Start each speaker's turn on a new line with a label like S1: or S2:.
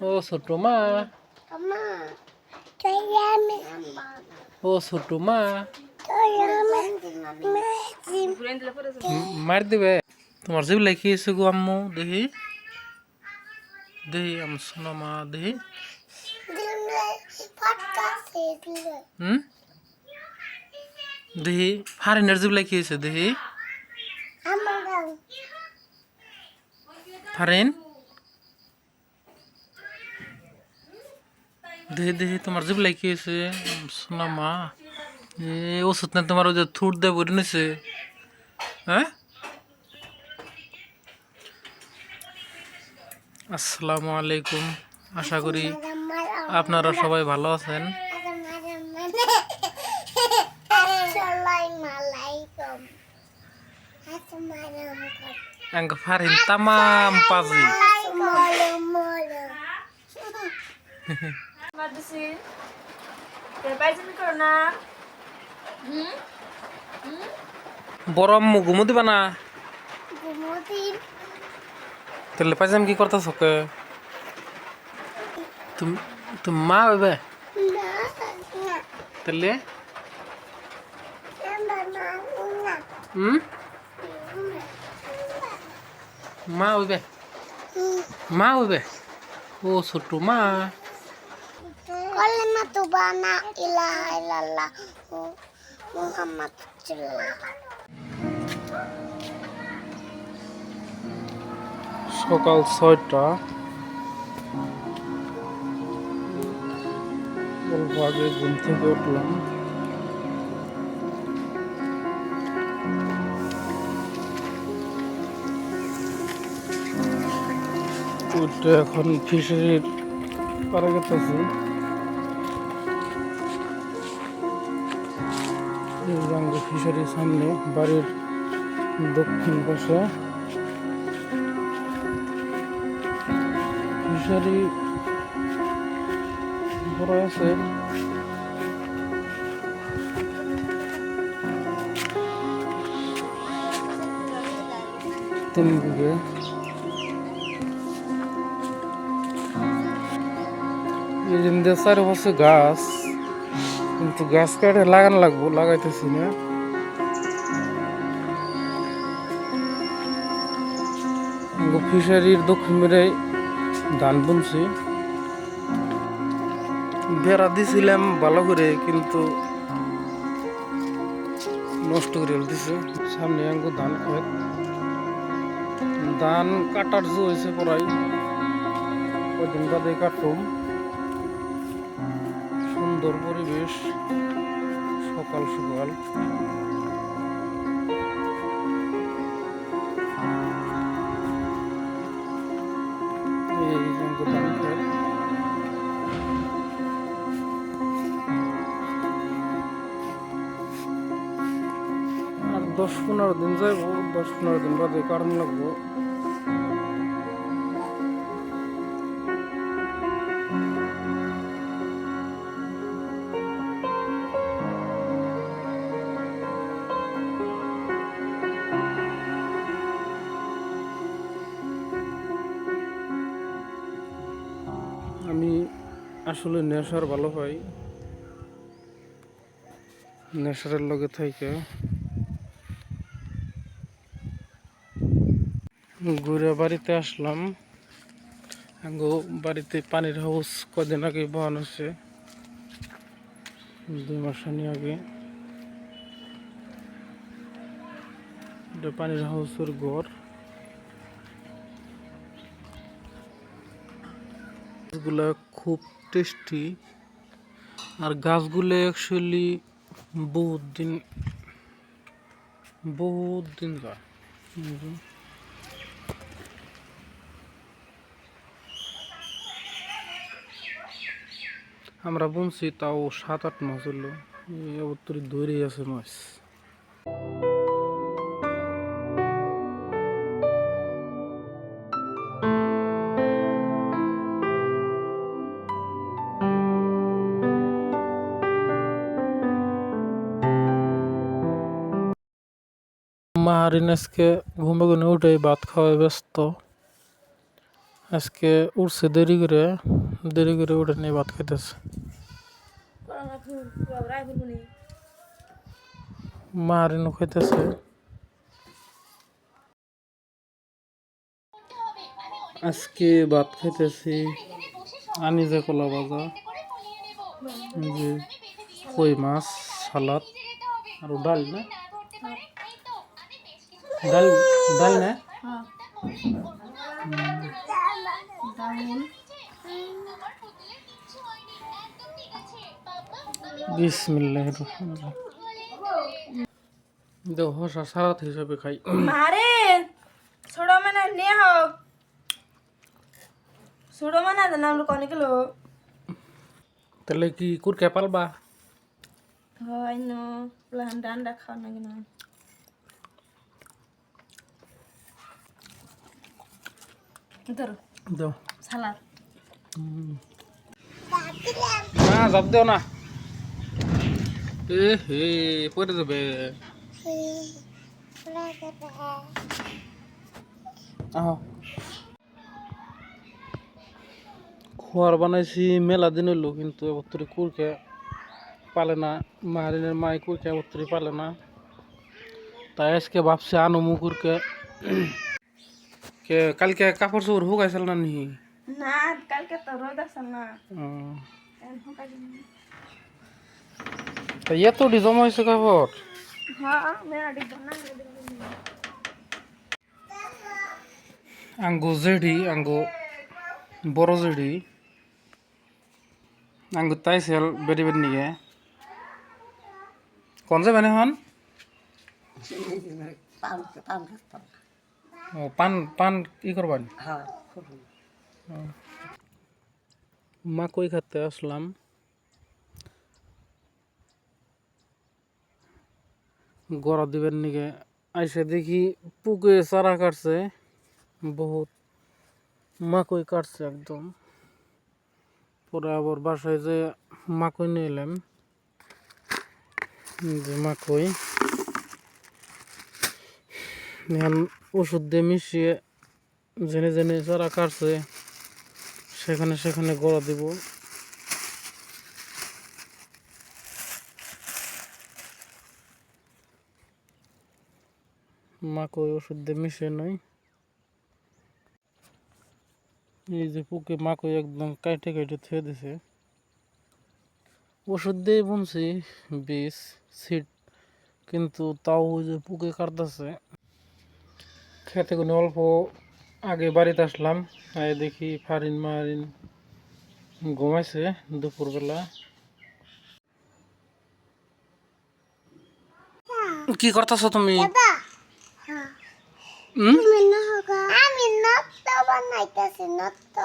S1: ও ছোট মা, ও ছোট মা, মার দিবে। তোমার জিব লেখিয়েছে গো আম্মু, দেখি দেখি আমার সোনা মা দেখি। দেখি ফারিনের জিব লেখিয়েছে দেখি। ফারিন দেখি দেখি তোমার জিব লেখিয়েছে সোনা মা। ওষুধ না তোমার ওই যে থুট দিয়ে ভরে নিছে। হ্যাঁ, আসসালামু আলাইকুম। আশা করি আপনারা সবাই ভালো আছেন। Ang farin tamam pazi.
S2: Madasin. Kaya sa mikro na.
S1: Borom mo gumudi ba na?
S2: Gumutin.
S1: Tele pajam ki korta soke. Tum ma bebe. Tele? Ma bebe. Ma bebe. Oh ছোট্ট মা।
S2: Kalimatu bana ilaha illallah Muhammad Rasulullah.
S1: সকাল 6টা। অল্প আগে ঘুম থেকে উঠলাম। উঠে এখন ফিশারির পাড়ে গেতেছি। ফিশারির সামনে বাড়ির দক্ষিণ পাশে ফিশারি বড় আছে। তিন বিঘে। এই যে চারপাশে গাছ, কিন্তু গাছ কাটে লাগানো লাগবো, লাগাইতেছি না। ফিশারির দক্ষিণ মেরাই ধান বুনছি, বেড়া দিছিলাম ভালো করে, কিন্তু নষ্ট করে দিছে। সামনে আঙ্গু ধান খেত, ধান কাটার জো হয়েছে প্রায় কদিন বাদে কাটুম। সুন্দর পরিবেশ, সকাল সকাল। এই আঙ্গু ধান খেত। আর 10-15 দিন যাইব, 10-15 দিন বাদে কারণ লাগবো। আমি আসলে নেশার ভালো পাই, নেশারের লগে থেকে ঘুরে বাড়িতে আসলাম। বাড়িতে পানির হাউস কদিন আগে বহানো হচ্ছে, 2 মাস আগে। এটা পানির হাউসের ঘর। গাছগুলা খুব টেস্টি, আর গাছগুলো অ্যাকচুয়ালি বহুত দিন যায়। আমরা বুনছি তাও 7-8 মাস হলো, অবতরি ধরেই আছে মাছ। মা হারিন আজকে ঘুমে ঘুমে উঠে ভাত খাওয়ায় ব্যস্ত। আজকে উঠছে দেরি করে উঠে নিয়ে ভাত খাইতেছে। মারিনও খাইতেছে। আজকে ভাত খাইতেছি আনিজা কলা ভাজা, এই যে কই মাছ, সালাদ আর ডাল না ডাল ডাল না বিসমিল্লাহির রহমানির রহিম। দেখো সালাদ হিসাবে খাই।
S2: মারে ছোড়ো মানে নিয়ে হও ছোড়ো মানে না আমরা কোনে গেল
S1: তাহলে কি কুরকে পালবা?
S2: হয় না প্লান ডান্ডা খাও না কিনা ধরো
S1: দাও
S2: সালাদ
S1: না জব দেও না, এ হে পড়ে যাবে। আহ খোয়ার বানাইছি মেলা দিন হইলো, কিন্তু এবত্তরে কুরকে পালে না, মাহারিনের মাই কুরকে এবত্তরে পালে না, তাই আজকে ভাবছি আনমু কুরকে। কে কালকে কাপড় চোপড় শুকাইছিল না নি?
S2: না কালকে তো রোদ আছে না
S1: এত জমা হয়েছে কাপড়?
S2: হ্যাঁ মেরা ডিগ না
S1: আঙ্গো জেডি আঙ্গো বড় জেডি আঙ্গো তাই সেল বেরি বেরি নিয়ে কোন যাবেন এখন? ও পান পান ই করবেন? মা কই খাতে আসলাম, গড়া দিবেন নিকে আইসে দেখি পুকে চারা কাটছে বহুত, মাকই কাটছে একদম। পরে আবার বাসায় যে মাকই নিয়ে এলাম, যে মাকই এখন ওষুধ দিয়ে মিশিয়ে জেনে জেনে যারা কাটছে সেখানে সেখানে গড়া দিব। মাকই ওষুধ দিয়ে মিশিয়ে নয়, এই যে পুকে মাকই একদম কাইটে কাইটে থুয়ে দিছে। ওষুধ দিয়ে বুনছি বীজ সিড, কিন্তু তাও ওই যে পুকে কাটতেছে। খেতে কোনো অল্প আগে বাড়িতে আসলাম, আয় দেখি ফারিন মারিন ঘুমাইছে দুপুরবেলা। কি করতেছ তুমি?
S2: আমি নত্ত বানাইতেছি নত্ত।